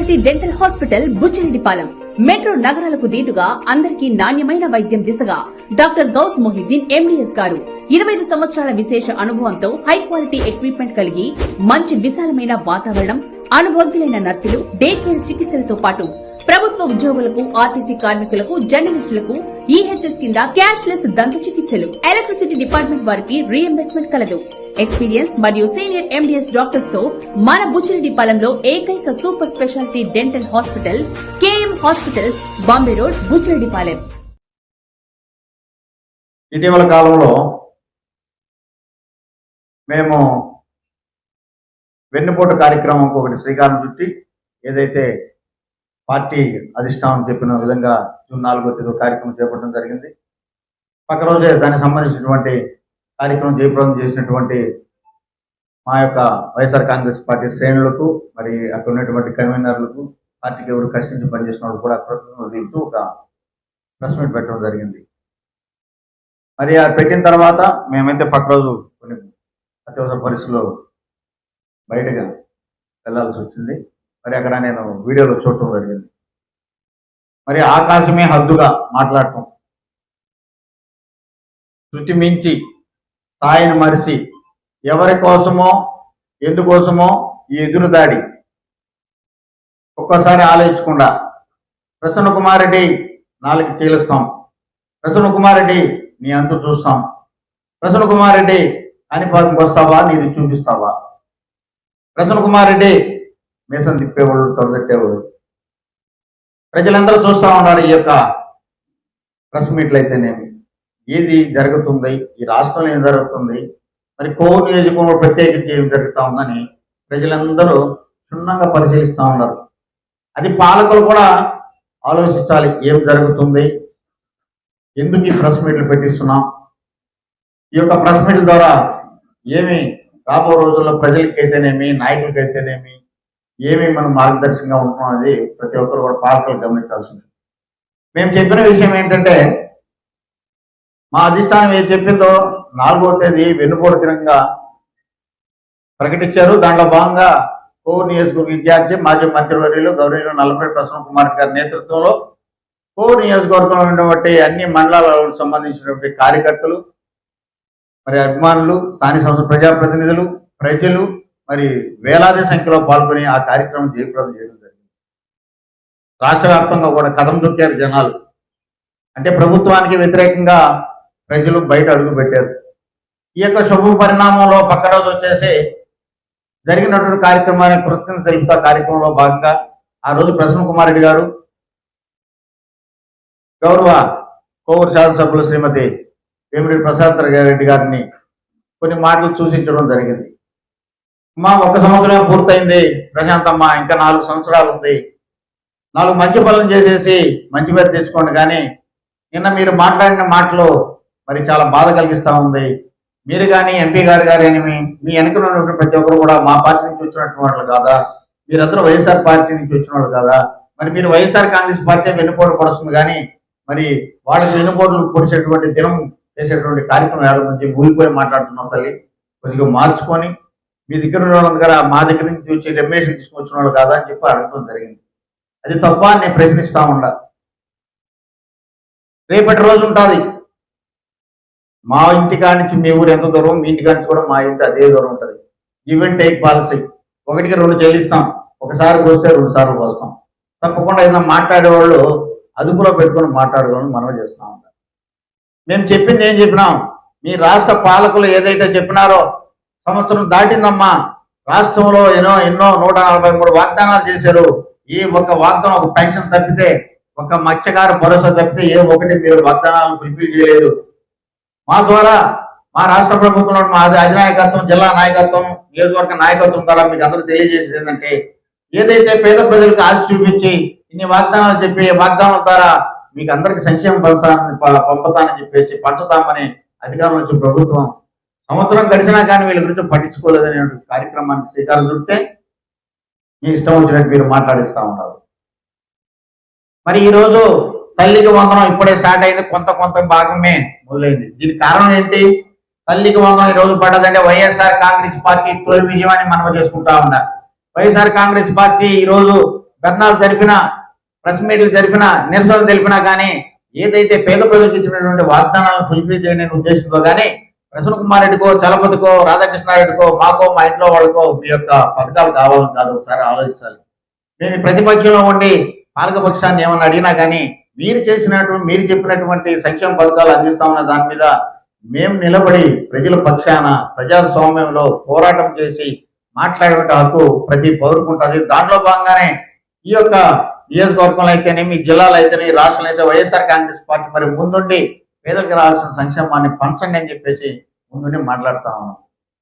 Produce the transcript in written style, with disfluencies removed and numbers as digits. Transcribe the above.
Speciality dental hospital Buchireddypalem metro నగరాలకు దీటుగా అందరికీ నాణ్యమైన వైద్యం దిశగా డాక్టర్ గౌస్ మొహిద్దీన్ ఎండిఎస్ గారు 25 సంవత్సరాల విశేష అనుభవంతో హై క్వాలిటీ ఎక్విప్మెంట్ కలిగి మంచి విశాలమైన వాతావరణం, అనుభవజ్ఞులైన నర్సులు, డే కేర్ చికిత్సలతో పాటు ప్రభుత్వ ఉద్యోగులకు, ఆర్టీసీ కార్మికులకు, జర్నలిస్టులకు ఈహెచ్ఎస్ కింద క్యాష్ లెస్ దంత చికిత్సలు, ఎలక్ట్రిసిటీ డిపార్ట్మెంట్ వారికి రీఎంబర్స్మెంట్ కలదు. ఎక్స్పీరియన్స్ మరియు సీనియర్ ఎండిఎస్ డాక్టర్స్ తో మన బుచ్చిరెడ్డిపాలెంలో ఏకైక super speciality dental hospital KM hospitals, Bombay road, Buchireddypalem. ఇటీవల కాలంలో మేము వెన్నుపోటు కార్యక్రమం ఒకటి శ్రీకారం చుట్టి, ఏదైతే పార్టీ అధిష్టానం చెప్పిన విధంగా జూన్ 4వ తేదీ కార్యక్రమం చేపట్టడం జరిగింది. పక్క రోజే దానికి సంబంధించినటువంటి కార్యక్రమం జయప్రదం చేసినటువంటి మా యొక్క వైఎస్ఆర్ కాంగ్రెస్ పార్టీ శ్రేణులకు, మరి అక్కడ ఉన్నటువంటి కన్వీనర్లకు, పార్టీకి ఎవరు కష్టించి పనిచేసిన వాళ్ళు కూడా కృతజ్ఞతలు ఒక ప్రెస్ మీట్ పెట్టడం జరిగింది. మరి అది పెట్టిన తర్వాత మేమైతే పక్క రోజు కొన్ని అత్యవసర పరిస్థితుల్లో బయటగా వెళ్ళాల్సి వచ్చింది. మరి అక్కడ నేను వీడియోలో చూడటం జరిగింది. మరి ఆకాశమే హద్దుగా మాట్లాడటం, శృతి మించి స్థాయిని మరిచి ఎవరి కోసమో ఎందుకోసమో ఈ ఎదురుదాడి ఒక్కసారి ఆలోచించకుండా ప్రసన్న కుమార్ రెడ్డి నాలుగు చీలుస్తాం, ప్రసన్న కుమార్ రెడ్డి నీ అంతు చూస్తాం, ప్రసన్న కుమార్ రెడ్డి కాణిపాకంకి వస్తావా, నీది చూపిస్తావా, ప్రసన్న కుమార్ రెడ్డి మీసం తిప్పేవాళ్ళు, తొడగట్టేవాళ్ళు. ప్రజలందరూ చూస్తూ ఉన్నారు ఈ యొక్క ప్రెస్ మీట్లు అయితేనేమి, ఏది జరుగుతుంది, ఈ రాష్ట్రంలో ఏం జరుగుతుంది, మరి కోర్ నియోజకవర్గంలో ప్రత్యేకించి ఏం జరుగుతూ ఉందని ప్రజలందరూ క్షుణ్ణంగా పరిశీలిస్తూ ఉన్నారు. అది పాలకులు కూడా ఆలోచించాలి, ఏం జరుగుతుంది, ఎందుకు ఈ ప్రెస్ మీట్లు పెట్టిస్తున్నాం, ఈ యొక్క ప్రెస్ మీట్ల ద్వారా ఏమి రాబో రోజుల్లో ప్రజలకైతేనేమి, నాయకులకైతేనేమి ఏమి మనం మార్గదర్శకంగా ఉంటున్నాం అనేది ప్రతి ఒక్కరు కూడా పాలకులు గమనించాల్సి ఉంటుంది. మేము చెప్పిన విషయం ఏంటంటే, మా అధిష్టానం ఏది చెప్పిందో 4వ తేదీ వెన్నుపోటు దినంగా ప్రకటించారు. దాంట్లో భాగంగా కోవూరు నియోజకవర్గ విద్యార్థి మాజీ మంత్రివర్యులు గౌరవనీయులు నల్లపరెడ్డి ప్రసన్న కుమార్ గారి నేతృత్వంలో కోవూరు నియోజకవర్గంలో ఉన్నటువంటి అన్ని మండలాలకు సంబంధించినటువంటి కార్యకర్తలు, మరి అభిమానులు, స్థానిక సంస్థ ప్రజాప్రతినిధులు, ప్రజలు మరి వేలాది సంఖ్యలో పాల్గొని ఆ కార్యక్రమం జయప్రదం చేయడం జరిగింది. రాష్ట్ర వ్యాప్తంగా కూడా కదం దొక్కారు జనాలు. అంటే ప్రభుత్వానికి వ్యతిరేకంగా ప్రజలు బయట అడుగు పెట్టారు. ఈ యొక్క శుభ పరిణామంలో పక్క రోజు వచ్చేసి జరిగినటువంటి కార్యక్రమాన్ని కృతజ్ఞత తెలుపుతా కార్యక్రమంలో భాగంగా ఆ రోజు ప్రసన్న కుమార్ రెడ్డి గారు గౌరవ కోవూరు శాసనసభ్యులు శ్రీమతి వేమిరెడ్డి ప్రసాద్ రెడ్డి గారిని కొన్ని మాటలు సూచించడం జరిగింది. మా 1 సంవత్సరమే పూర్తయింది ప్రశాంతమ్మ, ఇంకా 4 సంవత్సరాలు ఉంది, 4 మంచి పనులు చేసేసి మంచి పేరు తెచ్చుకోండి. కానీ నిన్న మీరు మాట్లాడిన మాటలు మరి చాలా బాధ కలిగిస్తూ ఉంది. మీరు కానీ ఎంపీ గారు కానీ మీ వెనుకలో ఉన్నటువంటి ప్రతి ఒక్కరు కూడా మా పార్టీ నుంచి వచ్చినటువంటి వాళ్ళు కాదా, మీరందరూ వైఎస్ఆర్ పార్టీ నుంచి వచ్చిన వాళ్ళు కాదా, మరి మీరు వైఎస్ఆర్ కాంగ్రెస్ పార్టీ వెన్నుపోటు పడుతుంది, కానీ మరి వాళ్ళకి వెన్నుపోటు పొడిచేటువంటి దినం చేసేటువంటి కార్యక్రమం ఏళ్ళ నుంచి ఊరిపోయి మాట్లాడుతున్నాం. తల్లి కొద్దిగా మార్చుకొని మీ దగ్గర ఉన్న వాళ్ళ దగ్గర మా దగ్గర నుంచి వచ్చి రెమ్యునేషన్ తీసుకొచ్చిన వాళ్ళు కాదా అని చెప్పి అడగడం జరిగింది. అది తప్ప నేను ప్రశ్నిస్తా ఉండా. రేపటి రోజు ఉంటుంది, మా ఇంటికాడ నుంచి మీ ఊరు ఎంత దూరం, మీ ఇంటికాడ నుంచి కూడా మా ఇంటి అదే దూరం ఉంటుంది. గివ్ అండ్ టేక్ పాలసీ, 1కి 2 చెల్లిస్తాం, ఒకసారి పోస్తే 2 సార్లు పోస్తాం. తప్పకుండా ఏదైనా మాట్లాడేవాళ్ళు అదుపులో పెట్టుకొని మాట్లాడుకోవాలని మనం చేస్తూ ఉంటాం. మేము చెప్పింది ఏం చెప్పినాం, మీ రాష్ట్ర పాలకులు ఏదైతే చెప్పినారో సంవత్సరం దాటిందమ్మా, రాష్ట్రంలో ఎన్నో 143 వాగ్దానాలు చేశారు. ఈ ఒక వాగ్దానం, ఒక పెన్షన్ తప్పితే, ఒక మత్స్యకార భరోసా తప్పితే ఏ ఒకటి మీరు వాగ్దానాలను ఫుల్ఫిల్ చేయలేదు. మా ద్వారా మా రాష్ట్ర ప్రభుత్వంలో మా అధినాయకత్వం, జిల్లా నాయకత్వం, నియోజకవర్గ నాయకత్వం ద్వారా మీకు అందరూ తెలియజేసేది ఏంటంటే, ఏదైతే పేద ప్రజలకు ఆశ చూపించి ఇన్ని వాగ్దానాలు చెప్పి వాగ్దానాల ద్వారా మీకు అందరికి సంక్షేమ పంపుతానని చెప్పేసి పంచుతామని అధికారం వచ్చి ప్రభుత్వం సంవత్సరం గడిచినా కానీ వీళ్ళ గురించి పట్టించుకోలేదనే కార్యక్రమానికి శ్రీకారం చుడితే మీ ఇష్టం వచ్చినట్టు మీరు మాట్లాడిస్తూ ఉంటారు. మరి ఈరోజు తల్లికి వందనం ఇప్పుడే స్టార్ట్ అయింది, కొంత భాగమే మొదలైంది. దీనికి కారణం ఏంటి? తల్లికి వందనం ఈ రోజు పడ్డదంటే వైఎస్ఆర్ కాంగ్రెస్ పార్టీ తొలి విజయాన్ని మనం చేసుకుంటా ఉన్నా. వైఎస్ఆర్ కాంగ్రెస్ పార్టీ ఈ రోజు ధర్నాలు జరిపినా, ప్రెస్ మీట్లు జరిపినా, నిరసనలు తెలిపినా కానీ ఏదైతే పేద ప్రజలకు ఇచ్చినటువంటి వాగ్దానాలను ఫుల్ఫిల్ చేయని ఉద్దేశంతో కానీ ప్రసన్న కుమార్ రెడ్డికో, చలపతికో, రాధాకృష్ణారెడ్డికో, మాకో, మా ఇంట్లో వాళ్ళకో మీ యొక్క పథకాలు కావాలని కాదు, ఒకసారి ఆలోచించాలి. మేము ప్రతిపక్షంలో ఉండి పాలకపక్షాన్ని ఏమన్నా అడిగినా కానీ మీరు చెప్పినటువంటి సంక్షేమ పథకాలు అందిస్తామన్న దాని మీద మేము నిలబడి ప్రజల పక్షాన ప్రజాస్వామ్యంలో పోరాటం చేసి మాట్లాడే హక్కు ప్రతి పౌరుకు ఉంటుంది. దాంట్లో భాగంగానే ఈ యొక్క నియోజకవర్గంలో అయితేనేమి, జిల్లాలో అయితేనేమి, రాష్ట్రంలో అయితే వైఎస్ఆర్ కాంగ్రెస్ పార్టీ మరి ముందుండి పేదలకు రావాల్సిన సంక్షేమాన్ని పంచండి అని చెప్పేసి ముందుండి మాట్లాడుతా ఉన్నాం.